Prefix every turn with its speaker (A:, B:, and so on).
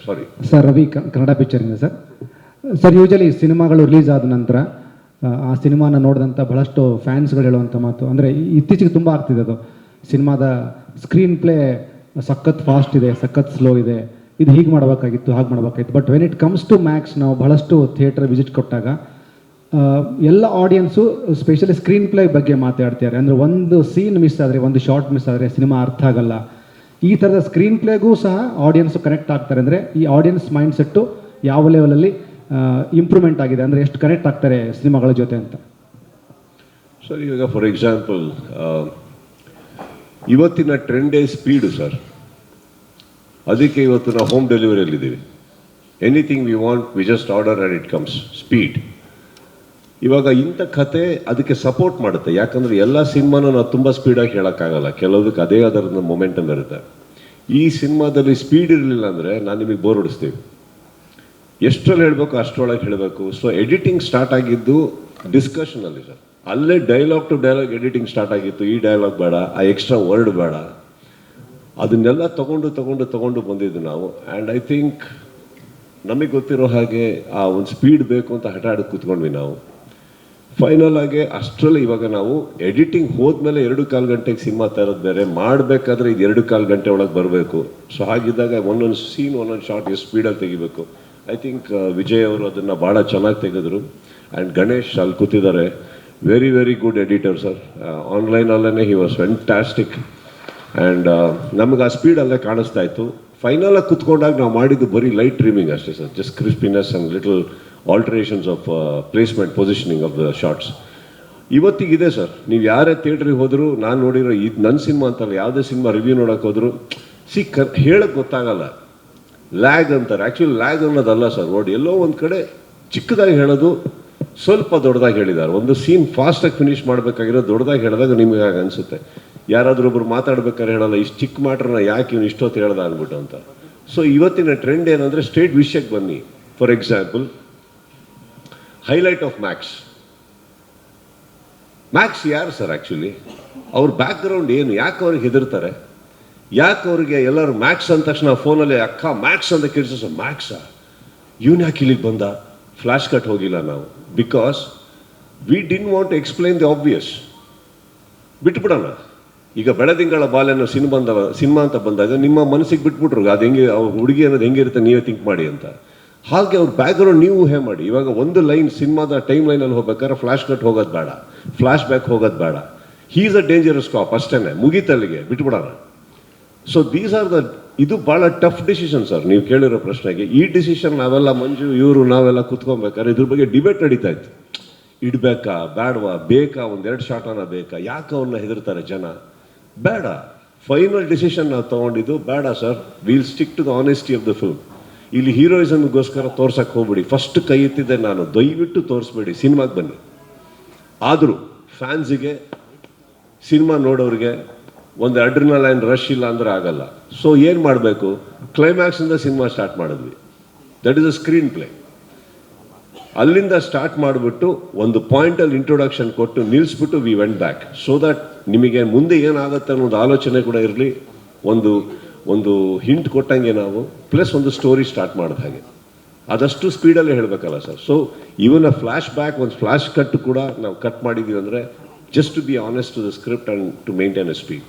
A: ಸಾರಿ
B: sir. Ravi, Kannada ಪಿಕ್ಚರಿಂದ sir. Sir, usually ಸಿನಿಮಾಗಳು release ಆದ ನಂತರ ಆ ಸಿನಿಮಾನ ನೋಡಿದಂಥ ಬಹಳಷ್ಟು ಫ್ಯಾನ್ಸ್ಗಳು ಹೇಳುವಂಥ ಮಾತು ಅಂದರೆ ಇತ್ತೀಚೆಗೆ ತುಂಬ ಆಗ್ತಿದೆ ಅದು. ಸಿನಿಮಾದ ಸ್ಕ್ರೀನ್ ಪ್ಲೇ ಸಖತ್ ಫಾಸ್ಟ್ ಇದೆ, ಸಖತ್ ಸ್ಲೋ ಇದೆ, ಇದು ಹೀಗೆ ಮಾಡಬೇಕಾಗಿತ್ತು, ಹಾಗೆ ಮಾಡಬೇಕಾಗಿತ್ತು. But when it comes to max, ನಾವು ಬಹಳಷ್ಟು ಥಿಯೇಟರ್ ವಿಸಿಟ್ ಕೊಟ್ಟಾಗ ಎಲ್ಲ ಆಡಿಯನ್ಸು ಸ್ಪೆಷಲಿ ಸ್ಕ್ರೀನ್ ಪ್ಲೇ ಬಗ್ಗೆ ಮಾತಾಡ್ತಾರೆ. ಅಂದರೆ ಒಂದು ಸೀನ್ ಮಿಸ್ ಆದರೆ, ಒಂದು ಶಾರ್ಟ್ ಮಿಸ್ ಆದರೆ ಸಿನಿಮಾ ಅರ್ಥ ಆಗಲ್ಲ. ಈ ಥರದ ಸ್ಕ್ರೀನ್ ಪ್ಲೇಗೂ ಸಹ ಆಡಿಯನ್ಸು ಕನೆಕ್ಟ್ ಆಗ್ತಾರೆ. ಅಂದರೆ ಈ ಆಡಿಯನ್ಸ್ ಮೈಂಡ್ಸೆಟ್ಟು ಯಾವ ಲೆವೆಲಲ್ಲಿ ಇಂಪ್ರೂವ್ಮೆಂಟ್ ಆಗಿದೆ, ಅಂದರೆ ಎಷ್ಟು ಕನೆಕ್ಟ್ ಆಗ್ತಾರೆ ಸಿನಿಮಾಗಳ ಜೊತೆ ಅಂತ.
A: ಸರ್, ಇವಾಗ ಫಾರ್ ಎಕ್ಸಾಂಪಲ್ ಇವತ್ತಿನ ಟ್ರೆಂಡೇ ಸ್ಪೀಡು ಸರ್. ಅದಕ್ಕೆ ಇವತ್ತು ನಾವು ಹೋಮ್ ಡೆಲಿವರಿಯಲ್ಲಿದ್ದೀವಿ. Anything we want, we just order and it comes. Speed. ಇವಾಗ ಇಂಥ ಕತೆ ಅದಕ್ಕೆ ಸಪೋರ್ಟ್ ಮಾಡುತ್ತೆ. ಯಾಕಂದರೆ ಎಲ್ಲ ಸಿನಿಮಾನೂ ನಾವು ತುಂಬ ಸ್ಪೀಡಾಗಿ ಹೇಳೋಕ್ಕಾಗಲ್ಲ, ಕೆಲವುದಕ್ಕೆ ಅದೇ ಅದರ ಮೊಮೆಂಟಮ್ ಇರುತ್ತೆ. ಈ ಸಿನಿಮಾದಲ್ಲಿ ಸ್ಪೀಡ್ ಇರಲಿಲ್ಲ ಅಂದರೆ ನಾನು ನಿಮಗೆ ಬೋರ್ ಹೊಡಿಸ್ತೀವಿ. ಎಷ್ಟರಲ್ಲಿ ಹೇಳಬೇಕು ಅಷ್ಟರೊಳಗೆ ಹೇಳಬೇಕು. ಸೊ ಎಡಿಟಿಂಗ್ ಸ್ಟಾರ್ಟ್ ಆಗಿದ್ದು ಡಿಸ್ಕಷನಲ್ಲಿ ಸರ್. ಅಲ್ಲೇ dialogue to dialogue editing start ಆಗಿತ್ತು. ಈ ಡೈಲಾಗ್ ಬೇಡ, ಆ ಎಕ್ಸ್ಟ್ರಾ ವರ್ಡ್ ಬೇಡ, ಅದನ್ನೆಲ್ಲ ತಗೊಂಡು ಬಂದಿದ್ದು ನಾವು. ಆ್ಯಂಡ್ ಐ ಥಿಂಕ್ ನಮಗೆ ಗೊತ್ತಿರೋ ಹಾಗೆ ಆ ಒಂದು ಸ್ಪೀಡ್ ಬೇಕು ಅಂತ ಹಠ ಆಡೋದು ಕೂತ್ಕೊಂಡ್ವಿ ನಾವು. ಫೈನಲ್ ಆಗಿ ಅಷ್ಟರಲ್ಲಿ ಇವಾಗ ನಾವು ಎಡಿಟಿಂಗ್ ಹೋದ್ಮೇಲೆ 2.25 ಗಂಟೆಗೆ ಸಿನಿಮಾ ತರೋದು ಬೇರೆ, ಮಾಡಬೇಕಾದ್ರೆ ಇದು 2.25 ಗಂಟೆ ಒಳಗೆ ಬರಬೇಕು. ಸೊ ಹಾಗಿದ್ದಾಗ ಒಂದೊಂದು ಸೀನ್, ಒಂದೊಂದು ಶಾರ್ಟ್ ಎಷ್ಟು ಸ್ಪೀಡಲ್ಲಿ ತೆಗಿಬೇಕು. ಐ ಥಿಂಕ್ ವಿಜಯ್ ಅವರು ಅದನ್ನು ಭಾಳ ಚೆನ್ನಾಗಿ ತೆಗೆದರು. ಆ್ಯಂಡ್ ಗಣೇಶ್ ಅಲ್ಲಿ ಕೂತಿದ್ದಾರೆ, very very good editor sir. ಆನ್ಲೈನಲ್ಲೇ ಹಿ ವಾಸ್ ಫ್ಯಾಂಟಾಸ್ಟಿಕ್. ಆ್ಯಂಡ್ ನಮಗೆ ಆ ಸ್ಪೀಡ್ ಅಲ್ಲೇ ಕಾಣಿಸ್ತಾ ಇತ್ತು. ಫೈನಲಾಗಿ ಕುತ್ಕೊಂಡಾಗ ನಾವು ಮಾಡಿದ್ದು ಬರೀ ಲೈಟ್ ಟ್ರಿಮಿಂಗ್ ಅಷ್ಟೇ sir. Just crispiness and little alterations of placement, positioning of the shots ಇವತ್ತಿಗಿದೆ ಸರ್. ನೀವು ಯಾರೇ ಥಿಯೇಟ್ರಿಗೆ ಹೋದರೂ, ನಾನು ನೋಡಿರೋ ಇದು ನನ್ನ ಸಿನಿಮಾ ಅಂತಲ್ಲ, ಯಾವುದೇ ಸಿನಿಮಾ ರಿವ್ಯೂ ನೋಡೋಕೆ ಹೋದ್ರು ಹೇಳೋಕ್ಕೆ ಗೊತ್ತಾಗಲ್ಲ. ಲ್ಯಾಗ್ ಅಂತಾರೆ. ಆ್ಯಕ್ಚುಲಿ ಲ್ಯಾಗ್ ಅನ್ನೋದಲ್ಲ ಸರ್ ವರ್ಡ್. ಎಲ್ಲೋ ಒಂದು ಕಡೆ ಚಿಕ್ಕದಾಗಿ ಹೇಳೋದು, ಸ್ವಲ್ಪ ದೊಡ್ಡದಾಗಿ ಹೇಳಿದ್ದಾರೆ. ಒಂದು ಸೀನ್ ಫಾಸ್ಟಾಗಿ ಫಿನಿಷ್ ಮಾಡಬೇಕಾಗಿರೋ ದೊಡ್ಡದಾಗಿ ಹೇಳಿದಾಗ ನಿಮಗೆ ಹಾಗೆ ಅನಿಸುತ್ತೆ. ಯಾರಾದರೂ ಒಬ್ರು ಮಾತಾಡ್ಬೇಕಾದ್ರೆ ಹೇಳಲ್ಲ, ಇಷ್ಟು ಚಿಕ್ಕ ಮ್ಯಾಟ್ರನ್ನ ಯಾಕೆ ಇವನು ಇಷ್ಟೊತ್ತು ಹೇಳ್ದ ಅಂದ್ಬಿಟ್ಟು ಅಂತ. ಸೊ ಇವತ್ತಿನ ಟ್ರೆಂಡ್ ಏನಂದರೆ ಸ್ಟ್ರೇಟ್ ವಿಷಯಕ್ಕೆ ಬನ್ನಿ. For example, highlight of Max. Max ಯಾರು ಸರ್ ಆ್ಯಕ್ಚುಲಿ? ಅವ್ರ ಬ್ಯಾಕ್ಗ್ರೌಂಡ್ ಏನು? ಯಾಕೆ ಅವ್ರಿಗೆ ಹೆದರ್ತಾರೆ? ಯಾಕೆ ಅವ್ರಿಗೆ ಎಲ್ಲರೂ ಮ್ಯಾಕ್ಸ್ ಅಂದ ತಕ್ಷಣ ಫೋನಲ್ಲಿ ಅಕ್ಕ ಮ್ಯಾಕ್ಸ್ ಅಂತ ಕೇಳಿಸೋ, ಮ್ಯಾಕ್ಸಾ ಇವನು ಯಾಕೆ ಇಲ್ಲಿಗೆ ಬಂದ? ಫ್ಲ್ಯಾಶ್ ಕಟ್ ಹೋಗಿಲ್ಲ ನಾವು. Because we didn't want to explain the obvious. ಬಿಟ್ಬಿಡೋಣ. ಈಗ ಬೆಳದಿಂಗಳ ಬಾಲ್ಯನ ಸಿನಿಮಾ ಅಂತ ಬಂದಾಗ ನಿಮ್ಮ ಮನಸ್ಸಿಗೆ ಬಿಟ್ಬಿಟ್ರು ಅದು ಹೆಂಗೆ, ಅವ್ರ ಹುಡುಗಿ ಅನ್ನೋದು ಹೆಂಗಿರುತ್ತೆ ನೀವೇ ಥಿಂಕ್ ಮಾಡಿ ಅಂತ. ಹಾಗೆ ಅವ್ರ ಬ್ಯಾಕ್ಗ್ರೌಂಡ್ ನೀವು ಊಹೆ ಮಾಡಿ. ಇವಾಗ ಒಂದು ಲೈನ್ ಸಿನಿಮಾದ ಟೈಮ್ ಲೈನಲ್ಲಿ ಹೋಗ್ಬೇಕಾದ್ರೆ ಫ್ಲ್ಯಾಶ್ ಕಟ್ ಹೋಗೋದು ಬೇಡ, ಫ್ಲ್ಯಾಶ್ ಬ್ಯಾಕ್ ಹೋಗೋದು ಬೇಡ. ಹೀ ಈಸ್ ಅ ಡೇಂಜರಸ್ ಕಾಪ್, ಅಷ್ಟೇ, ಮುಗೀತಲ್ಲಿಗೆ, ಬಿಟ್ಬಿಡೋಣ. ಸೊ ದೀಸ್ ಆರ್ ದ, ಇದು ಭಾಳ ಟಫ್ ಡಿಸಿಷನ್ ಸರ್. ನೀವು ಕೇಳಿರೋ ಪ್ರಶ್ನೆಗೆ ಈ ಡಿಸಿಷನ್ ನಾವೆಲ್ಲ ಮಂಜು ಇವರು ನಾವೆಲ್ಲ ಕೂತ್ಕೊಬೇಕಾದ್ರೆ ಇದ್ರ ಬಗ್ಗೆ ಡಿಬೇಟ್ ನಡೀತಾ ಇತ್ತು. ಇಡಬೇಕಾ ಬೇಡವಾ, ಬೇಕಾ, ಒಂದೆರಡು ಶಾರ್ಟನ ಬೇಕಾ, ಯಾಕೆ ಅವನ್ನ ಹೆದರ್ತಾರೆ ಜನ? ಬೇಡ. ಫೈನಲ್ ಡಿಸಿಷನ್ ನಾವು ತೊಗೊಂಡಿದ್ದು ಬೇಡ sir. Will stick to the honesty of the film. ಇಲ್ಲಿ ಹೀರೋಯಿಸಮ್ಗೋಸ್ಕರ ತೋರ್ಸಕ್ಕೆ ಹೋಗ್ಬಿಡಿ. ಫಸ್ಟ್ ಕೈ ಎತ್ತಿದ್ದೆ ನಾನು, ದಯವಿಟ್ಟು ತೋರಿಸ್ಬೇಡಿ, ಸಿನಿಮಾಗೆ ಬನ್ನಿ. ಆದರೂ ಫ್ಯಾನ್ಸಿಗೆ, ಸಿನಿಮಾ ನೋಡೋರಿಗೆ ಒಂದು ಅಡ್ರಿನಲೈನ್ ರಶ್ ಇಲ್ಲ ಅಂದರೆ ಆಗಲ್ಲ. ಸೊ ಏನು ಮಾಡಬೇಕು? ಕ್ಲೈಮ್ಯಾಕ್ಸಿಂದ ಸಿನಿಮಾ ಸ್ಟಾರ್ಟ್ ಮಾಡಿದ್ವಿ. That is a screenplay. ಅಲ್ಲಿಂದ ಸ್ಟಾರ್ಟ್ ಮಾಡಿಬಿಟ್ಟು ಒಂದು ಪಾಯಿಂಟಲ್ಲಿ ಇಂಟ್ರೊಡಕ್ಷನ್ ಕೊಟ್ಟು ನಿಲ್ಲಿಸ್ಬಿಟ್ಟು we went back. So that ನಿಮಗೆ ಮುಂದೆ ಏನಾಗುತ್ತೆ ಅನ್ನೋದು ಆಲೋಚನೆ ಕೂಡ ಇರಲಿ, ಒಂದು ಹಿಂಟ್ ಕೊಟ್ಟಂಗೆ ನಾವು, ಪ್ಲಸ್ ಒಂದು ಸ್ಟೋರಿ ಸ್ಟಾರ್ಟ್ ಮಾಡಿದ ಹಾಗೆ. ಅದಷ್ಟು ಸ್ಪೀಡಲ್ಲೇ ಹೇಳಬೇಕಲ್ಲ sir. So even a flashback, ಒಂದು ಫ್ಲ್ಯಾಶ್ ಕಟ್ ಕೂಡ ನಾವು ಕಟ್ ಮಾಡಿದ್ದೀವಿ ಅಂದರೆ just to be honest to the script and to maintain a speed.